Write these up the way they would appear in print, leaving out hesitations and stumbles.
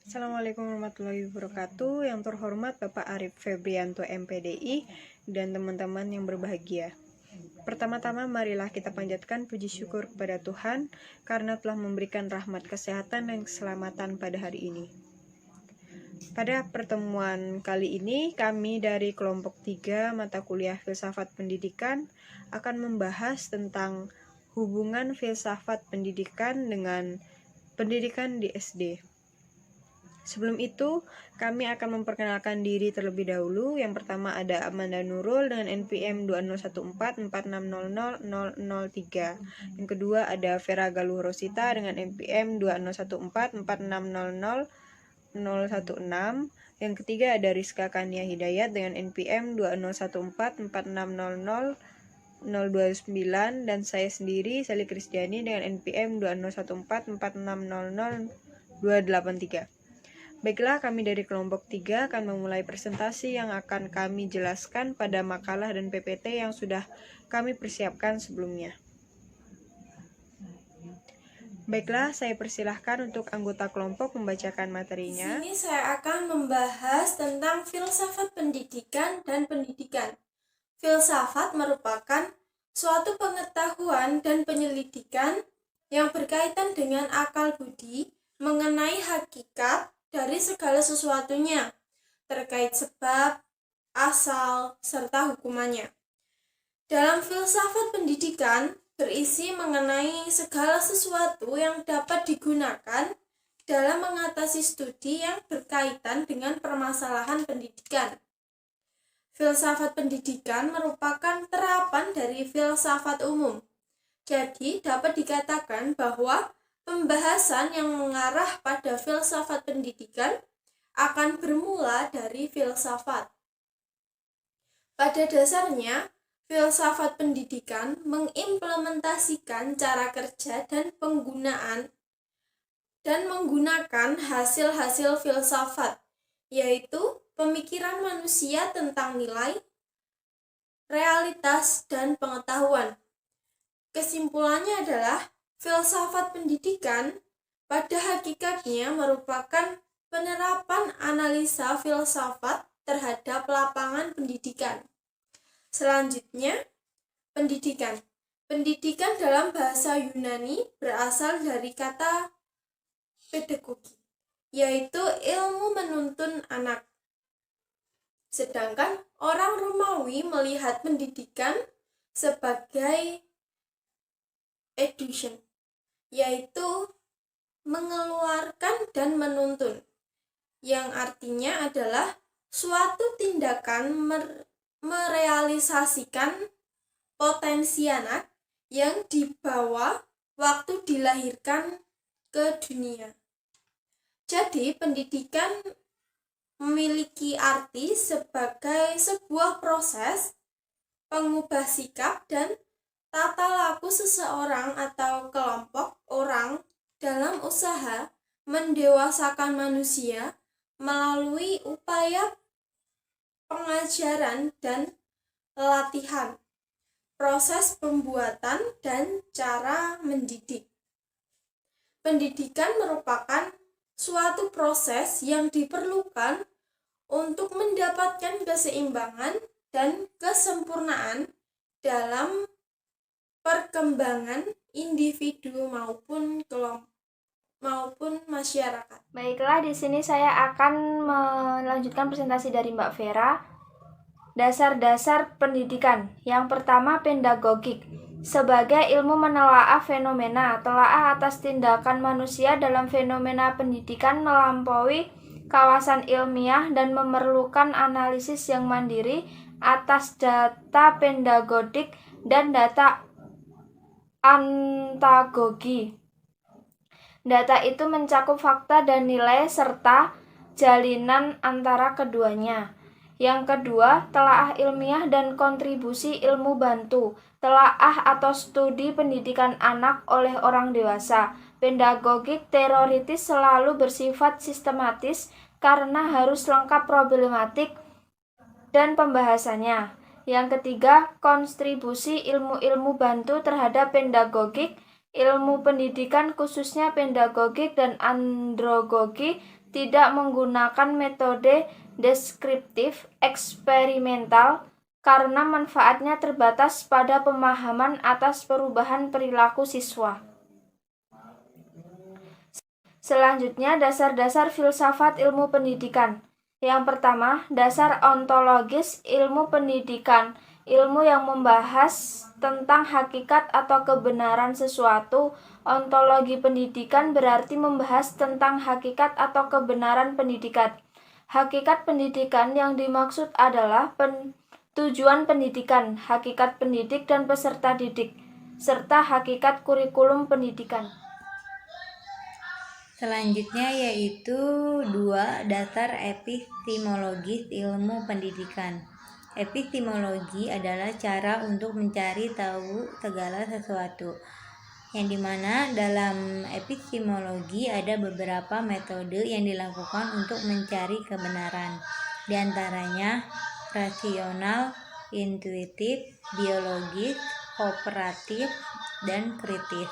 Assalamualaikum warahmatullahi wabarakatuh. Yang terhormat Bapak Arif Febrianto MPDI dan teman-teman yang berbahagia. Pertama-tama marilah kita panjatkan puji syukur kepada Tuhan karena telah memberikan rahmat kesehatan dan keselamatan pada hari ini. Pada pertemuan kali ini kami dari kelompok 3 mata kuliah Filsafat Pendidikan akan membahas tentang hubungan filsafat pendidikan dengan pendidikan di SD. Sebelum itu, kami akan memperkenalkan diri terlebih dahulu. Yang pertama ada Amanda Nurul dengan NPM 201446000003. Yang kedua ada Vera Galuh Rosita dengan NPM 201446000016. Yang ketiga ada Rizka Kania Hidayat dengan NPM 201446000029 dan saya sendiri Sally Kristiani dengan NPM 201446000283. Baiklah, kami dari kelompok 3 akan memulai presentasi yang akan kami jelaskan pada makalah dan PPT yang sudah kami persiapkan sebelumnya. Baiklah, saya persilahkan untuk anggota kelompok membacakan materinya. Di sini saya akan membahas tentang filsafat pendidikan dan pendidikan. Filsafat merupakan suatu pengetahuan dan penyelidikan yang berkaitan dengan akal budi mengenai hakikat dari segala sesuatunya, terkait sebab, asal, serta hukumannya. Dalam filsafat pendidikan berisi mengenai segala sesuatu yang dapat digunakan dalam mengatasi studi yang berkaitan dengan permasalahan pendidikan. Filsafat pendidikan merupakan terapan dari filsafat umum. Jadi dapat dikatakan bahwa pembahasan yang mengarah pada filsafat pendidikan akan bermula dari filsafat. Pada dasarnya, filsafat pendidikan mengimplementasikan cara kerja dan menggunakan hasil-hasil filsafat, yaitu pemikiran manusia tentang nilai, realitas, dan pengetahuan. Kesimpulannya adalah filsafat pendidikan pada hakikatnya merupakan penerapan analisa filsafat terhadap lapangan pendidikan. Selanjutnya, pendidikan. Pendidikan dalam bahasa Yunani berasal dari kata pedagogi, yaitu ilmu menuntun anak. Sedangkan orang Romawi melihat pendidikan sebagai education, yaitu mengeluarkan dan menuntun, yang artinya adalah suatu tindakan merealisasikan potensi anak yang dibawa waktu dilahirkan ke dunia. Jadi pendidikan memiliki arti sebagai sebuah proses pengubah sikap dan tata laku seseorang atau kelompok orang dalam usaha mendewasakan manusia melalui upaya pengajaran dan latihan, proses pembuatan, dan cara mendidik. Pendidikan merupakan suatu proses yang diperlukan untuk mendapatkan keseimbangan dan kesempurnaan dalam perkembangan individu maupun kelompok maupun masyarakat. Baiklah, di sini saya akan melanjutkan presentasi dari Mbak Vera. Dasar-dasar pendidikan. Yang pertama, pedagogik. Sebagai ilmu menelaah fenomena, telaah atas tindakan manusia dalam fenomena pendidikan melampaui kawasan ilmiah dan memerlukan analisis yang mandiri atas data pedagodik dan data antagogi. Data itu mencakup fakta dan nilai serta jalinan antara keduanya. Yang kedua, telaah ilmiah dan kontribusi ilmu bantu. Telaah atau studi pendidikan anak oleh orang dewasa. Pedagogik teoritis selalu bersifat sistematis karena harus lengkap problematik dan pembahasannya. Yang ketiga, kontribusi ilmu-ilmu bantu terhadap pedagogik. Ilmu pendidikan khususnya pedagogik dan andragogi tidak menggunakan metode deskriptif eksperimental karena manfaatnya terbatas pada pemahaman atas perubahan perilaku siswa. Selanjutnya, dasar-dasar filsafat ilmu pendidikan. Yang pertama, dasar ontologis ilmu pendidikan, ilmu yang membahas tentang hakikat atau kebenaran sesuatu. Ontologi pendidikan berarti membahas tentang hakikat atau kebenaran pendidikan. Hakikat pendidikan yang dimaksud adalah tujuan pendidikan, hakikat pendidik dan peserta didik, serta hakikat kurikulum pendidikan. Selanjutnya yaitu 2. Dasar epistemologis ilmu pendidikan. Epistemologi adalah cara untuk mencari tahu segala sesuatu, yang dimana dalam epistemologi ada beberapa metode yang dilakukan untuk mencari kebenaran. Di antaranya rasional, intuitif, biologis, kooperatif, dan kritis.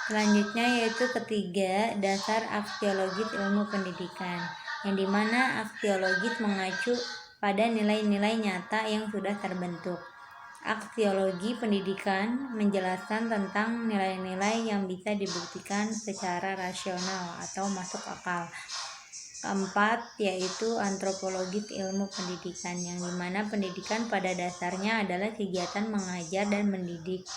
Selanjutnya yaitu 3. Dasar aksiologis ilmu pendidikan, yang dimana aksiologis mengacu pada nilai-nilai nyata yang sudah terbentuk. Aksiologi pendidikan menjelaskan tentang nilai-nilai yang bisa dibuktikan secara rasional atau masuk akal. 4. Yaitu antropologis ilmu pendidikan, yang dimana pendidikan pada dasarnya adalah kegiatan mengajar dan mendidik,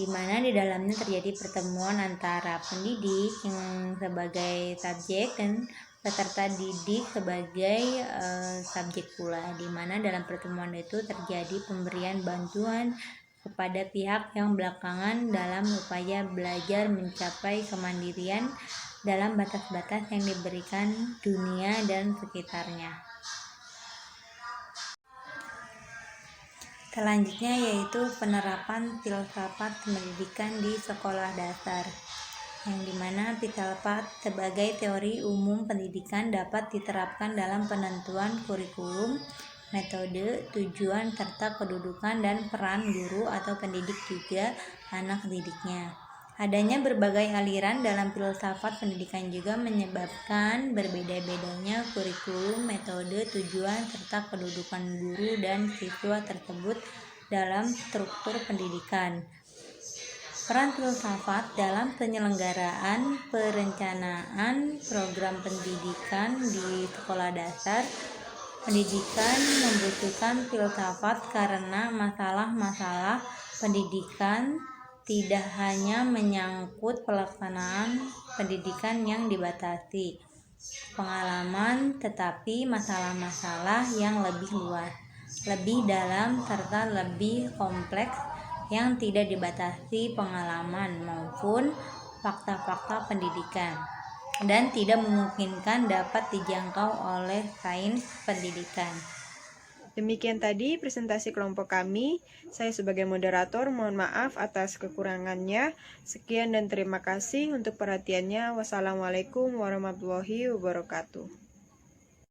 di mana di dalamnya terjadi pertemuan antara pendidik yang sebagai subjek dan peserta didik sebagai subjek pula, di mana dalam pertemuan itu terjadi pemberian bantuan kepada pihak yang belakangan dalam upaya belajar mencapai kemandirian dalam batas-batas yang diberikan dunia dan sekitarnya. Selanjutnya yaitu penerapan filsafat pendidikan di sekolah dasar, yang dimana filsafat sebagai teori umum pendidikan dapat diterapkan dalam penentuan kurikulum, metode, tujuan, serta kedudukan dan peran guru atau pendidik juga anak didiknya. Adanya berbagai aliran dalam filsafat pendidikan juga menyebabkan berbeda-bedanya kurikulum, metode, tujuan, serta kedudukan guru dan siswa tersebut dalam struktur pendidikan. Peran filsafat dalam penyelenggaraan perencanaan program pendidikan di sekolah dasar. Pendidikan membutuhkan filsafat karena masalah-masalah pendidikan tidak hanya menyangkut pelaksanaan pendidikan yang dibatasi pengalaman, tetapi masalah-masalah yang lebih luas, lebih dalam, serta lebih kompleks yang tidak dibatasi pengalaman maupun fakta-fakta pendidikan, dan tidak memungkinkan dapat dijangkau oleh sains pendidikan. Demikian tadi presentasi kelompok kami. Saya sebagai moderator mohon maaf atas kekurangannya. Sekian dan terima kasih untuk perhatiannya. Wassalamualaikum warahmatullahi wabarakatuh.